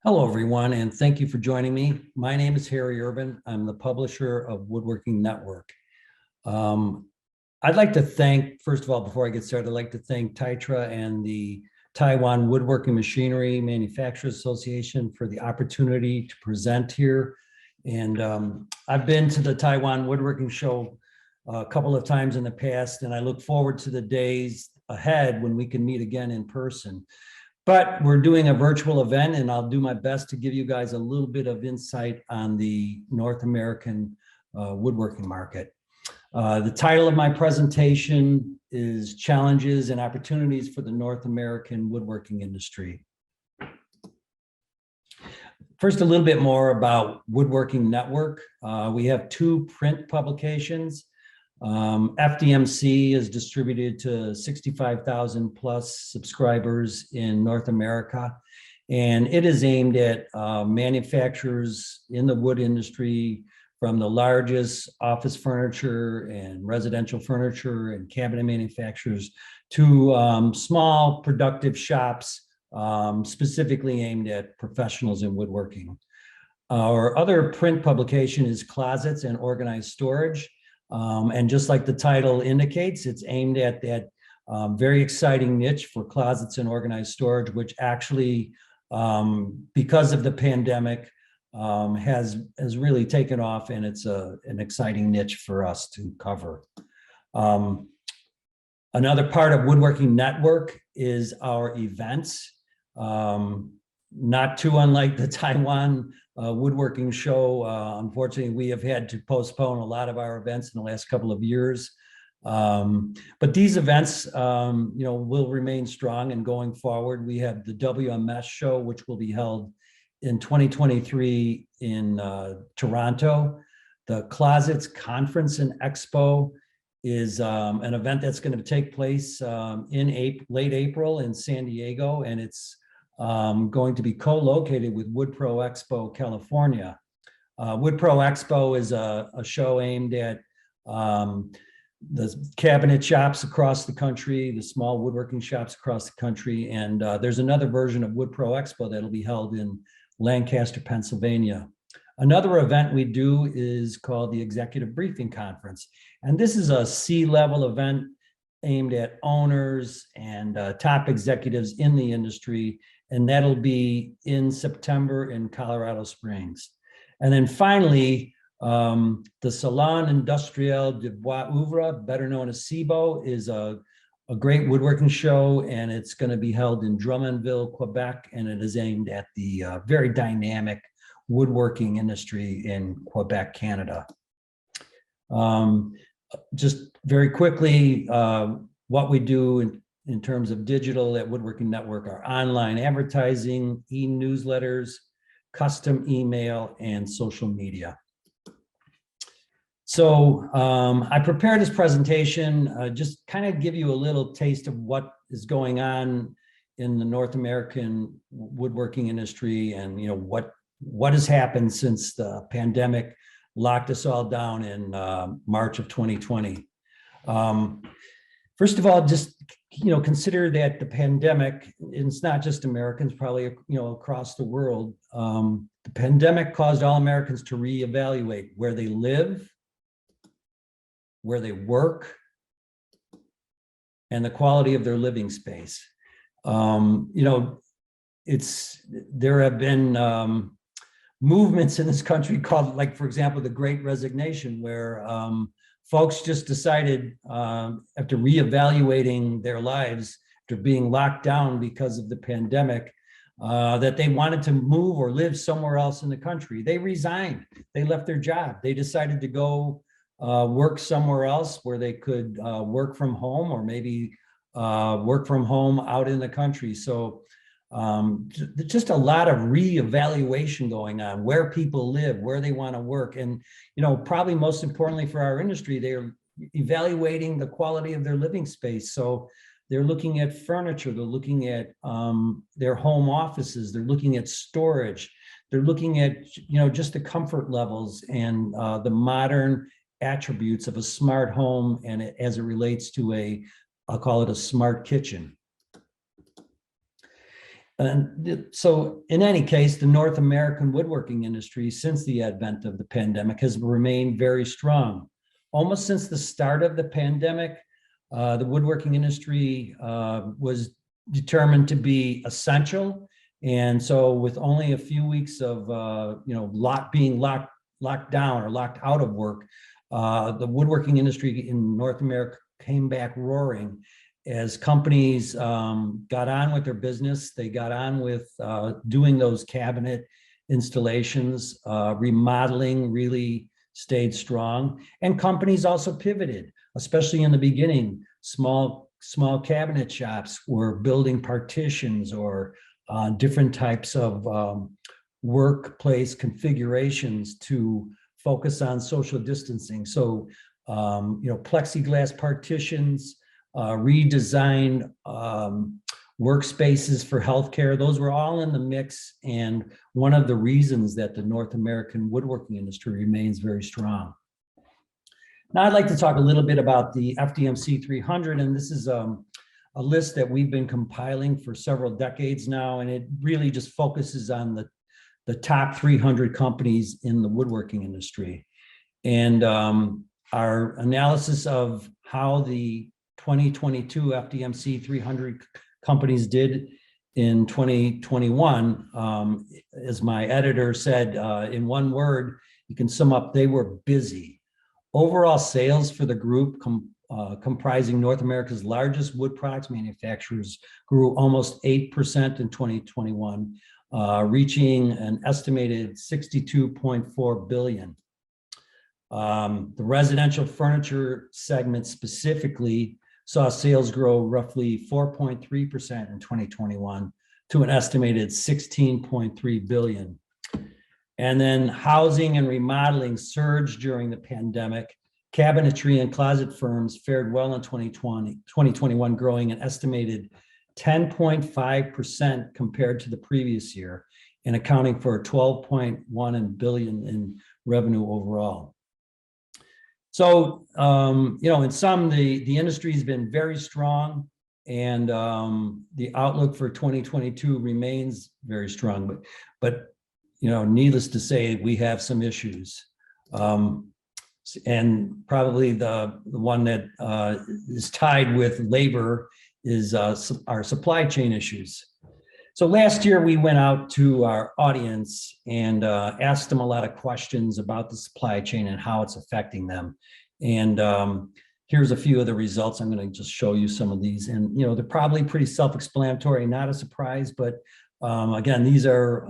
Hello, everyone, and thank you for joining me. My name is Harry Urban. I'm the publisher of Woodworking Network. I'd like to thank, first of all, before I get started, I'd like to thank TAITRA and the Taiwan Woodworking Machinery Manufacturers Association for the opportunity to present here. And I've been to the Taiwan Woodworking Show a couple of times in the past, and I look forward to the days ahead when we can meet again in person. But we're doing a virtual event, and I'll do my best to give you guys a little bit of insight on the North American woodworking market. The title of my presentation is Challenges and Opportunities for the North American Woodworking Industry. First, a little bit more about Woodworking Network. We have two print publications. FDMC is distributed to 65,000 plus subscribers in North America, and it is aimed at manufacturers in the wood industry, from the largest office furniture and residential furniture and cabinet manufacturers to small productive shops, specifically aimed at professionals in woodworking. Our other print publication is Closets and Organized Storage. And just like the title indicates, it's aimed at that very exciting niche for closets and organized storage, which actually, because of the pandemic, has really taken off, and it's an exciting niche for us to cover. Another part of Woodworking Network is our events. Not too unlike the Taiwan Woodworking Show. Unfortunately, we have had to postpone a lot of our events in the last couple of years. But these events, will remain strong and going forward. We have the WMS show, which will be held in 2023 in Toronto. The Closets Conference and Expo is an event that's going to take place in late April in San Diego, and it's going to be co-located with WoodPro Expo California. WoodPro Expo is a show aimed at the cabinet shops across the country, the small woodworking shops across the country, and there's another version of WoodPro Expo that'll be held in Lancaster, Pennsylvania. Another event we do is called the Executive Briefing Conference, and this is a C-level event aimed at owners and top executives in the industry, and that'll be in September in Colorado Springs. And then finally, the Salon Industriel de Bois Ouvre, better known as SIBO, is a great woodworking show, and it's going to be held in Drummondville, Quebec, and it is aimed at the very dynamic woodworking industry in Quebec, Canada. Just very quickly, what we do in terms of digital at Woodworking Network are online advertising, e-newsletters, custom email, and social media. So I prepared this presentation, just kind of give you a little taste of what is going on in the North American woodworking industry, and what has happened since the pandemic locked us all down in March of 2020. First of all, just consider that the pandemic, it's not just Americans, probably across the world. The pandemic caused all Americans to reevaluate where they live, where they work, and the quality of their living space. There have been movements in this country called, like, for example, the Great Resignation, where folks just decided, after reevaluating their lives, after being locked down because of the pandemic, that they wanted to move or live somewhere else in the country. They resigned. They left their job. They decided to go work somewhere else where they could work from home, or maybe work from home out in the country. So just a lot of reevaluation going on, where people live, where they want to work. And, probably most importantly for our industry, they're evaluating the quality of their living space. So they're looking at furniture, they're looking at their home offices, they're looking at storage, they're looking at, just the comfort levels and the modern attributes of a smart home, and as it relates to I'll call it a smart kitchen. And so in any case, the North American woodworking industry since the advent of the pandemic has remained very strong. Almost since the start of the pandemic, the woodworking industry was determined to be essential. And so with only a few weeks of being locked down or locked out of work, the woodworking industry in North America came back roaring as companies got on with their business. They got on with doing those cabinet installations. Remodeling really stayed strong, and companies also pivoted, especially in the beginning. Small cabinet shops were building partitions or different types of workplace configurations to focus on social distancing. So, plexiglass partitions, redesigned workspaces for healthcare, those were all in the mix, and one of the reasons that the North American woodworking industry remains very strong. Now I'd like to talk a little bit about the FDMC 300, and this is a list that we've been compiling for several decades now, and it really just focuses on the top 300 companies in the woodworking industry. And our analysis of how the 2022 FDMC 300 companies did in 2021, as my editor said, in one word, you can sum up, they were busy. Overall sales for the group comprising North America's largest wood products manufacturers grew almost 8% in 2021, reaching an estimated $62.4 billion. The residential furniture segment specifically saw sales grow roughly 4.3% in 2021 to an estimated $16.3 billion. And then housing and remodeling surged during the pandemic. Cabinetry and closet firms fared well in 2021, growing an estimated 10.5% compared to the previous year and accounting for $12.1 billion in revenue overall. So, in sum, the industry has been very strong, and the outlook for 2022 remains very strong. But needless to say, we have some issues. And probably the one that is tied with labor is our supply chain issues. So last year we went out to our audience and asked them a lot of questions about the supply chain and how it's affecting them. And here's a few of the results. I'm going to just show you some of these, and they're probably pretty self-explanatory, not a surprise, but again, these are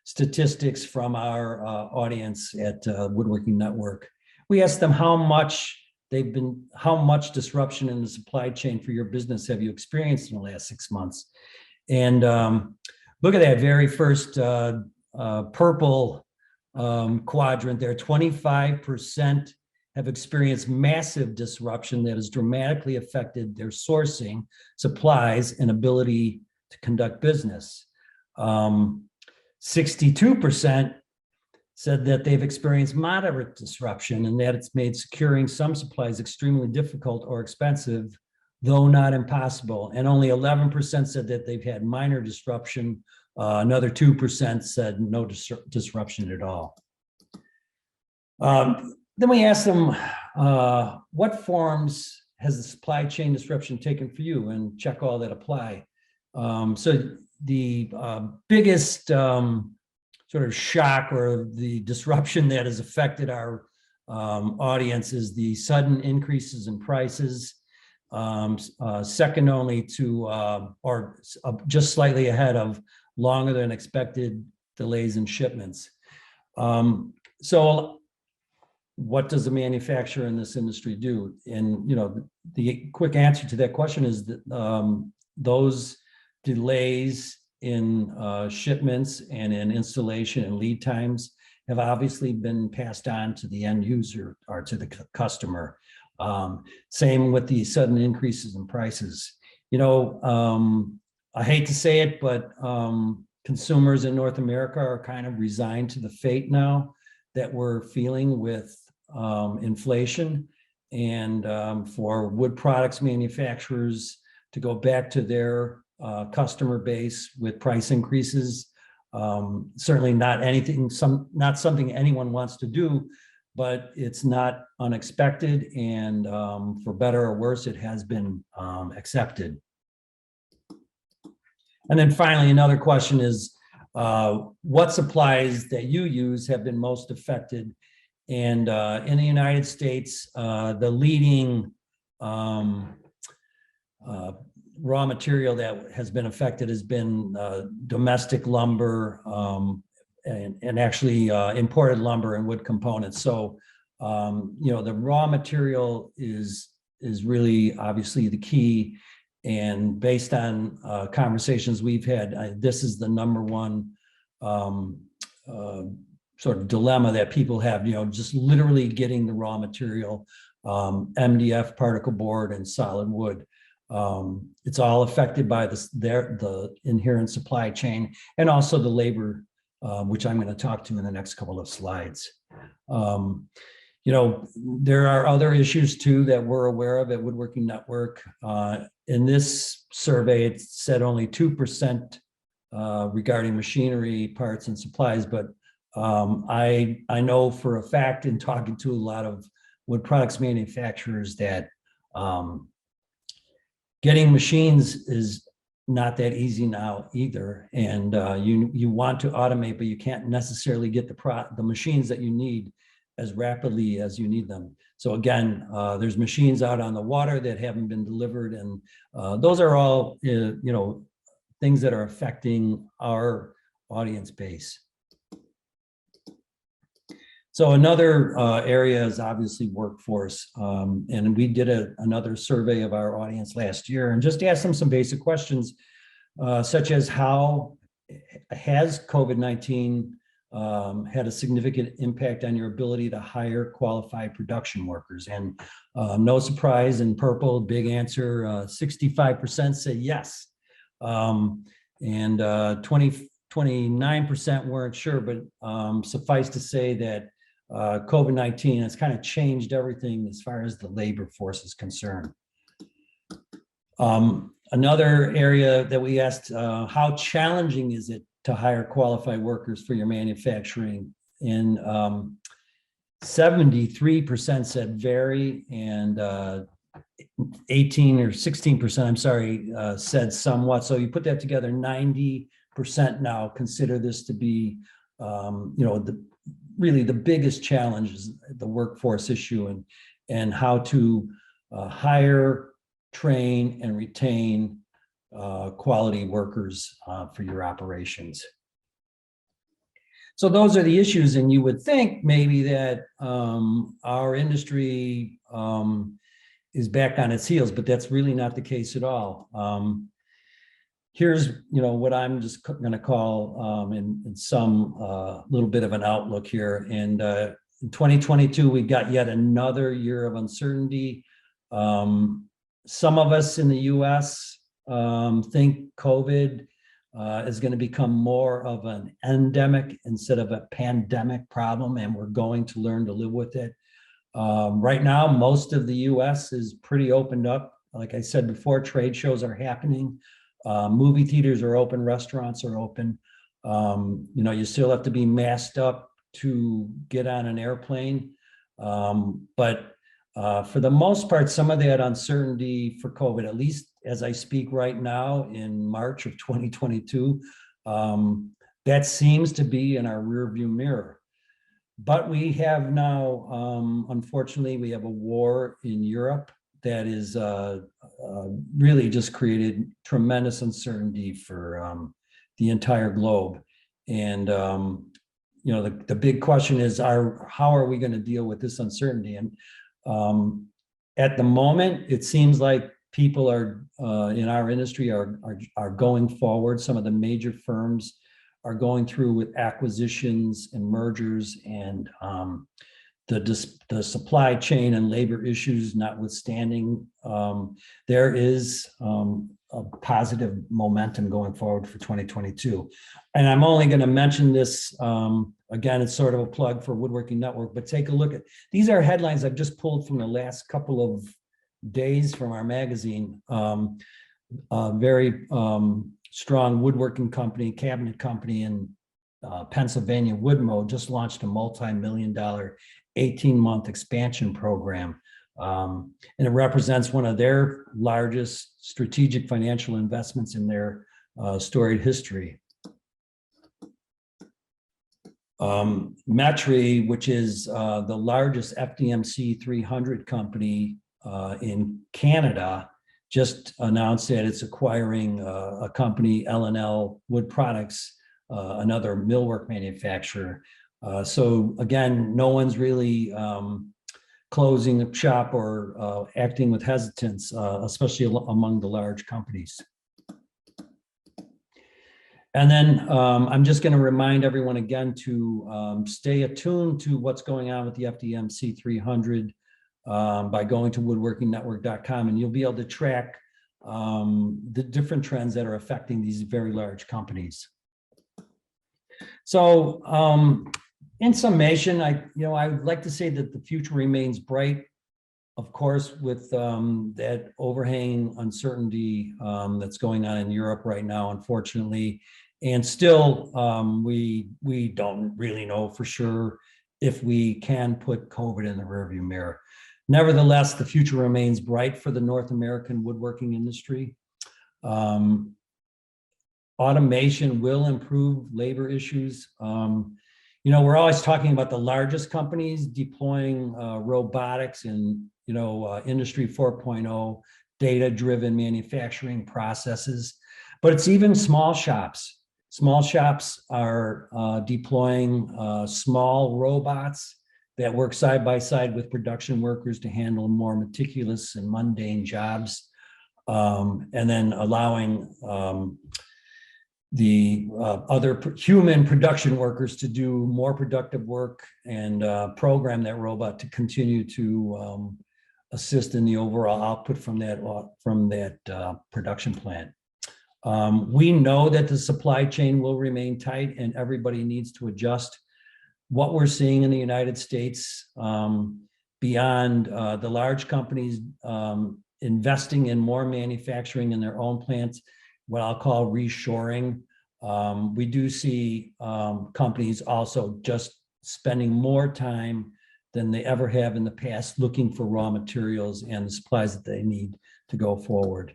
statistics from our audience at Woodworking Network. We asked them how much disruption in the supply chain for your business have you experienced in the last 6 months? And look at that very first purple quadrant there. 25% have experienced massive disruption that has dramatically affected their sourcing, supplies, and ability to conduct business. 62% said that they've experienced moderate disruption and that it's made securing some supplies extremely difficult or expensive, though not impossible. And only 11% said that they've had minor disruption. Another 2% said no disruption at all. Then we asked them, what forms has the supply chain disruption taken for you, and check all that apply. So the biggest sort of shock or the disruption that has affected our audience is the sudden increases in prices, second only to, or just slightly ahead of, longer than expected delays in shipments. So what does a manufacturer in this industry do? And the quick answer to that question is that those delays in shipments and in installation and lead times have obviously been passed on to the end user or to the customer. Same with the sudden increases in prices. I hate to say it, but consumers in North America are kind of resigned to the fate now that we're feeling with inflation, and for wood products manufacturers to go back to their customer base with price increases. Certainly not not something anyone wants to do, but it's not unexpected, and for better or worse, it has been accepted. And then finally, another question is, what supplies that you use have been most affected? And in the United States, the leading raw material that has been affected has been domestic lumber and actually imported lumber and wood components. So, you know, the raw material is really obviously the key. And based on conversations we've had, this is the number one sort of dilemma that people have, you know, just literally getting the raw material, MDF, particle board, and solid wood. It's all affected by the inherent supply chain and also the labor, which I'm going to talk to in the next couple of slides. You know, there are other issues too that we're aware of at Woodworking Network. In this survey, it said only 2% regarding machinery, parts, and supplies, but I know for a fact in talking to a lot of wood products manufacturers that getting machines is not that easy now either. And you want to automate, but you can't necessarily get the machines that you need as rapidly as you need them. So again, there's machines out on the water that haven't been delivered, and those are all you know, things that are affecting our audience base. So another area is obviously workforce, and we did another survey of our audience last year and just asked them some basic questions, such as how has COVID-19 had a significant impact on your ability to hire qualified production workers? And no surprise, in purple, big answer, 65% say yes, and 29% weren't sure, but suffice to say that COVID-19 has kind of changed everything as far as the labor force is concerned. Another area that we asked, how challenging is it to hire qualified workers for your manufacturing? And 73% said very, and 18 or 16%, I'm sorry, said somewhat. So you put that together, 90% now consider this to be, you know, really the biggest challenge is the workforce issue, and how to hire, train, and retain quality workers for your operations. So those are the issues, and you would think maybe that our industry is back on its heels, but that's really not the case at all. Here's, you know, what I'm just going to call in some little bit of an outlook here. And in 2022, we got yet another year of uncertainty. Some of us in the U.S. think COVID is going to become more of an endemic instead of a pandemic problem, and we're going to learn to live with it. Right now, most of the U.S. is pretty opened up. Like I said before, trade shows are happening. Movie theaters are open, restaurants are open. You know, you still have to be masked up to get on an airplane. But for the most part, some of that uncertainty for COVID, at least as I speak right now in March of 2022, that seems to be in our rearview mirror. But we have now, unfortunately, we have a war in Europe that is really just created tremendous uncertainty for the entire globe. And, you know, the big question is, how are we going to deal with this uncertainty? And at the moment, it seems like people are in our industry are going forward. Some of the major firms are going through with acquisitions and mergers, and the supply chain and labor issues notwithstanding, there is a positive momentum going forward for 2022. And I'm only going to mention this, again, it's sort of a plug for Woodworking Network, but take a look at, these are headlines I've just pulled from the last couple of days from our magazine. very strong woodworking company, cabinet company in Pennsylvania, Woodmo, just launched a multi-million-dollar 18-month expansion program. And it represents one of their largest strategic financial investments in their storied history. Metri, which is the largest FDMC 300 company in Canada, just announced that it's acquiring a company, L&L Wood Products, another millwork manufacturer. So again, no one's really closing the shop or acting with hesitance, especially among the large companies. And then I'm just going to remind everyone again to stay attuned to what's going on with the FDMC 300 by going to woodworkingnetwork.com, and you'll be able to track the different trends that are affecting these very large companies. So in summation, I would like to say that the future remains bright, of course, with that overhanging uncertainty that's going on in Europe right now, unfortunately. And still, we don't really know for sure if we can put COVID in the rearview mirror. Nevertheless, the future remains bright for the North American woodworking industry. Automation will improve labor issues. We're always talking about the largest companies deploying robotics and, Industry 4.0, data-driven manufacturing processes, but it's even small shops. Small shops are deploying small robots that work side by side with production workers to handle more meticulous and mundane jobs, and then allowing the other human production workers to do more productive work and program that robot to continue to assist in the overall output from that production plant. We know that the supply chain will remain tight and everybody needs to adjust. What we're seeing in the United States, beyond the large companies investing in more manufacturing in their own plants, what I'll call reshoring, we do see companies also just spending more time than they ever have in the past looking for raw materials and the supplies that they need to go forward.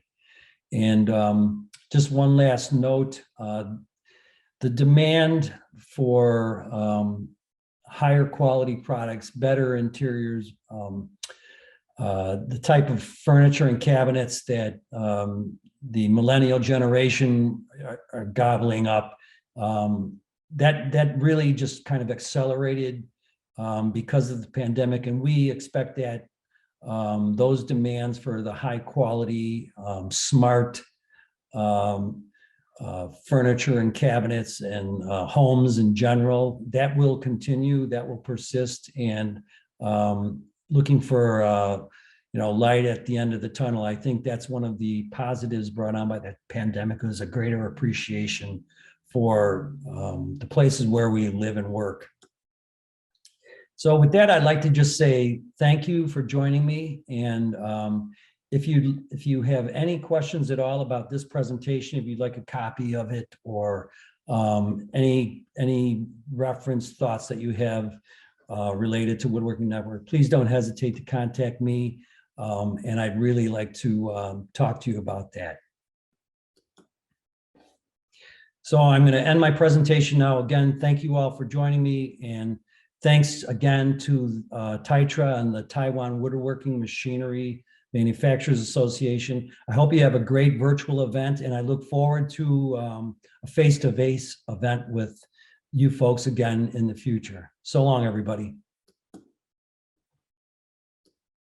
And just one last note, the demand for higher quality products, better interiors, the type of furniture and cabinets that the millennial generation are gobbling up, that really just kind of accelerated because of the pandemic. And we expect that those demands for the high quality, smart furniture and cabinets and homes in general, that will continue, that will persist. And looking for light at the end of the tunnel, I think that's one of the positives brought on by the pandemic, is a greater appreciation for the places where we live and work. So with that, I'd like to just say thank you for joining me. And if you have any questions at all about this presentation, if you'd like a copy of it, or any reference thoughts that you have related to Woodworking Network, please don't hesitate to contact me. And I'd really like to talk to you about that. So I'm going to end my presentation now. Again, thank you all for joining me. And thanks again to TAITRA and the Taiwan Woodworking Machinery Manufacturers Association. I hope you have a great virtual event, and I look forward to a face-to-face event with you folks again in the future. So long, everybody.